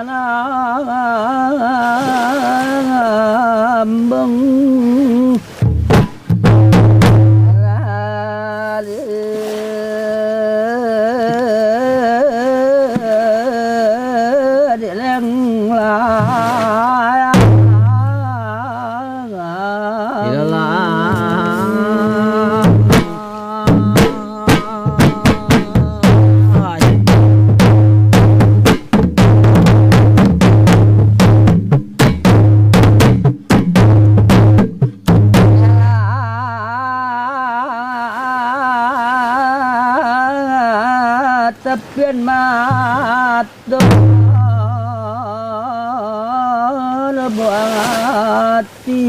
lambeng tepian mata lebu hati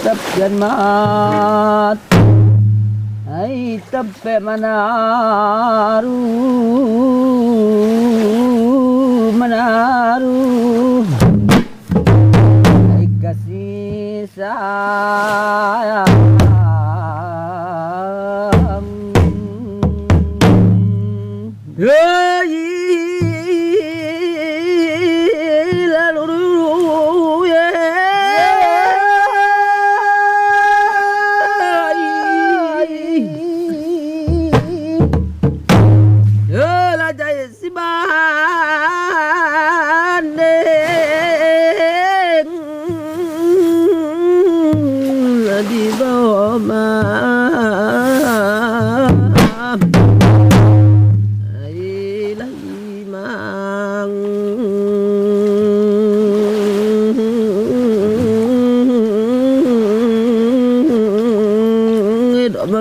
tepian mata ai tepe menaruh kasih sayang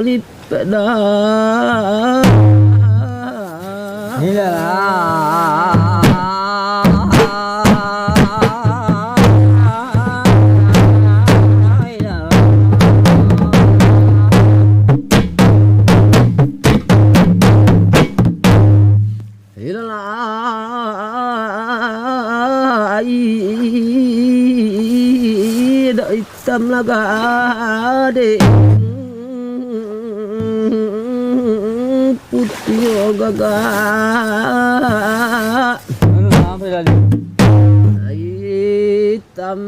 balik pada hitam laga de putih gaga hitam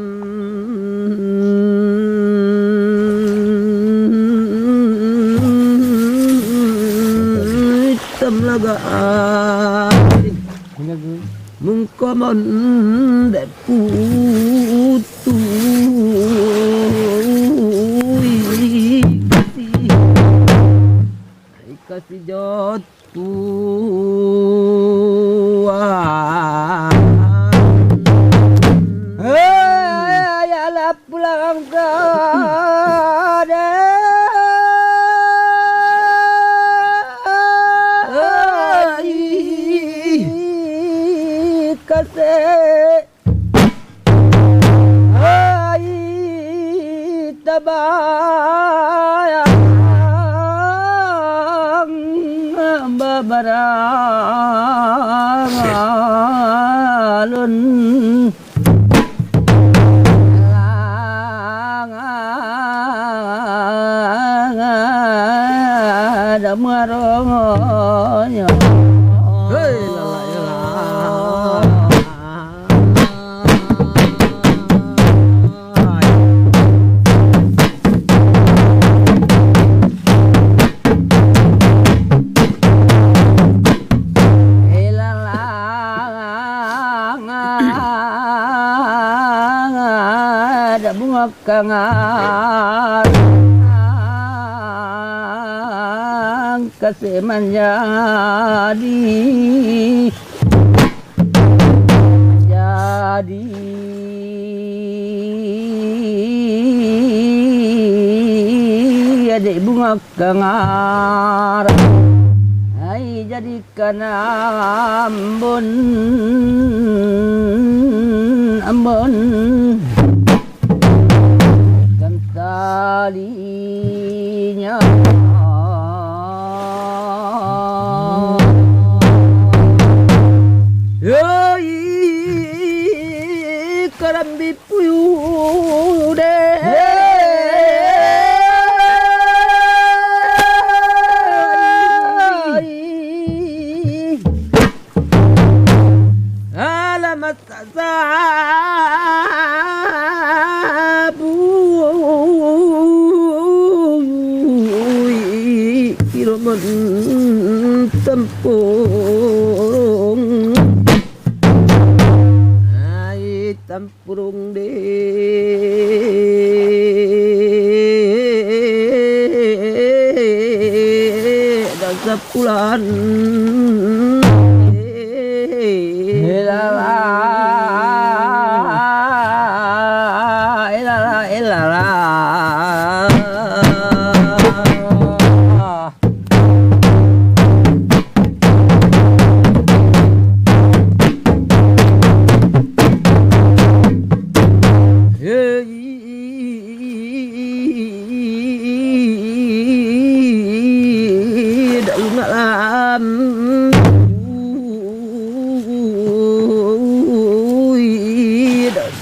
hitam laga mengkomon de putu kasih jotuan ayalah pulang ke kasih tabaya barangalun ada marongonya ada bunga kangar kasih menjadi adik bunga kangar ai jadikan ambon kan talinya karambi puyuh sabu iroman tempurung ai tempurung de dasa pulan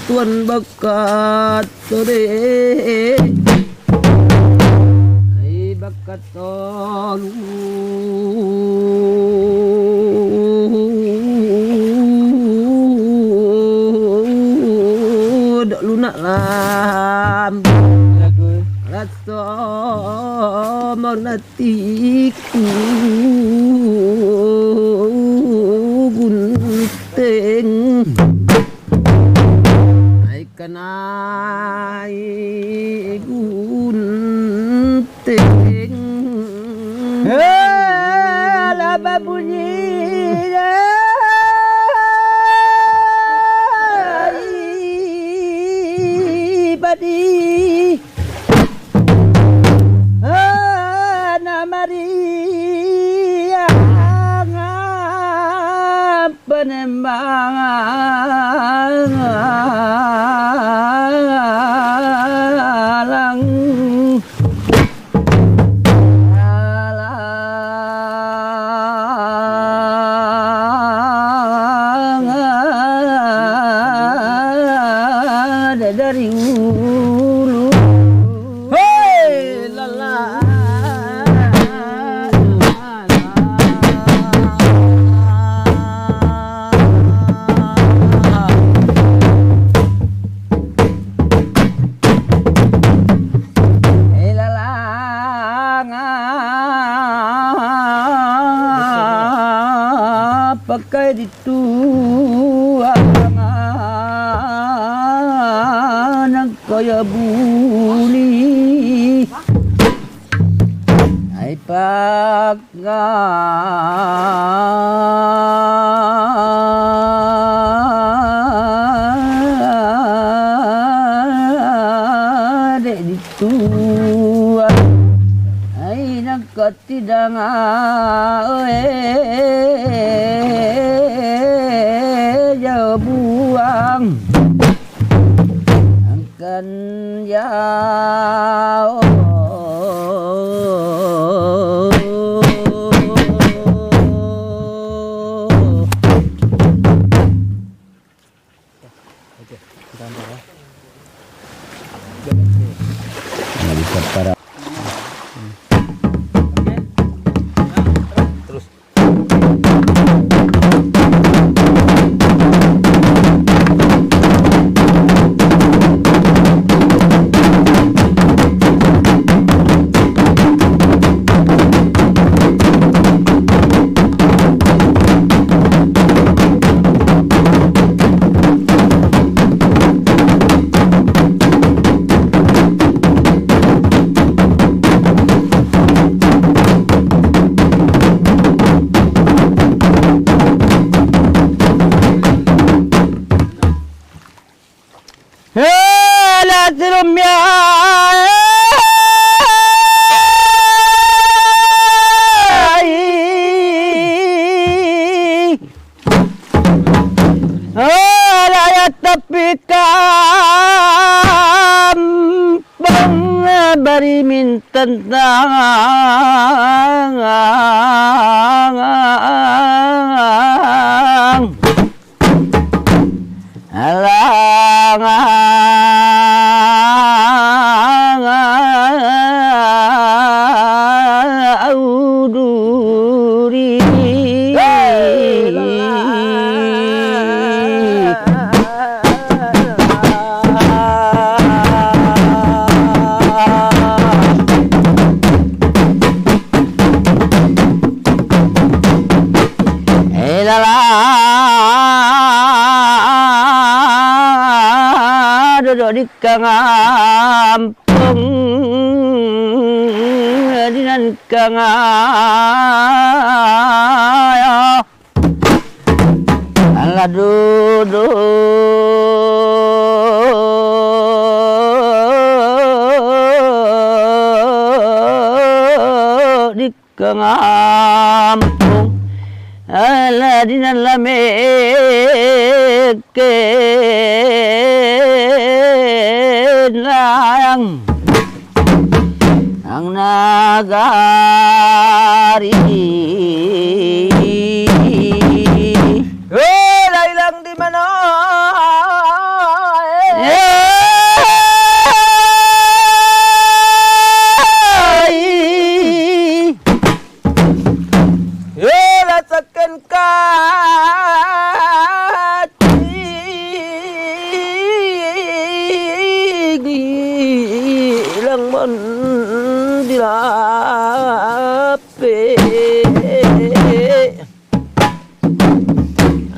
tuan bakat sore ai bakat tolu dak lunak lam raso monatiku gunting kanai gunting lama bunyi padi namaria penembangan dari hulu hei lala pakai dituangan kaya buli ai pakai dek dituang ai nak tidang jauh buang akan jauh Lazrum ya rakyat tapi kampung bari minta auduri kangampung dinan kangaya ala dudu di kangampung ala dinan lameke layang ang nagari Lailang di mana rasakan gilang mendilape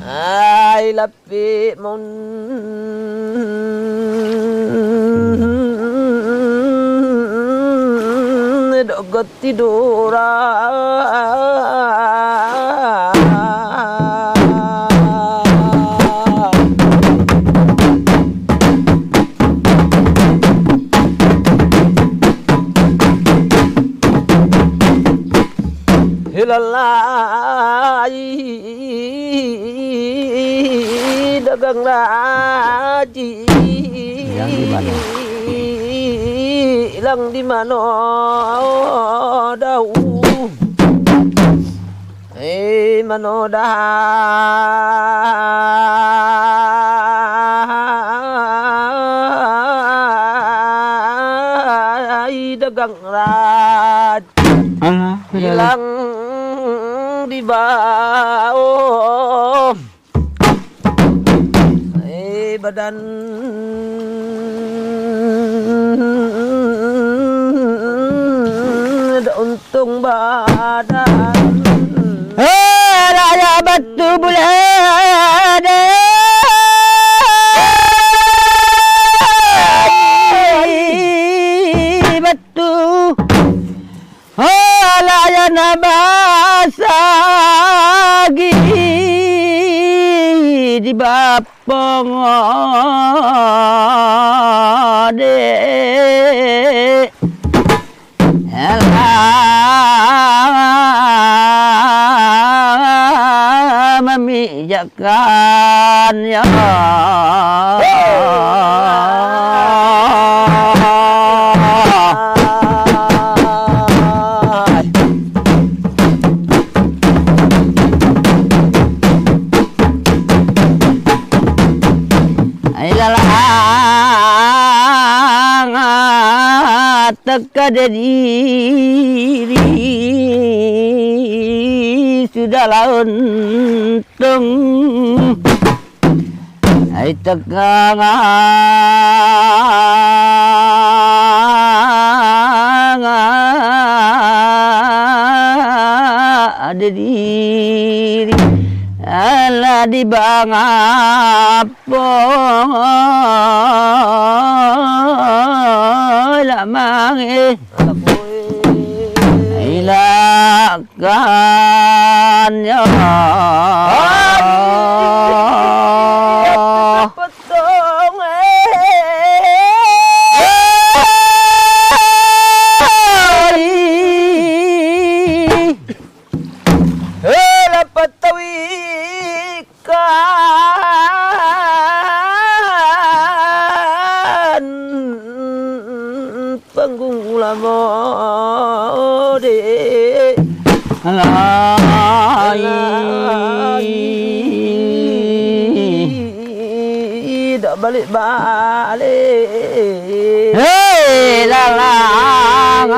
ay lapi mon dogot tiduran hilalai dagang laji yang di mana? hilang di mana dau mano dagang laji hilang di bawah badan ada untung badan Raya batu bulada batu Raya nabasagi di bapong ade memijakan ya teka diri sudah launtung ai tegang ada diri ala di bangapo lamang ilakan ya potong dapat tawikan panggung ulama de dak balik-balik hei lalang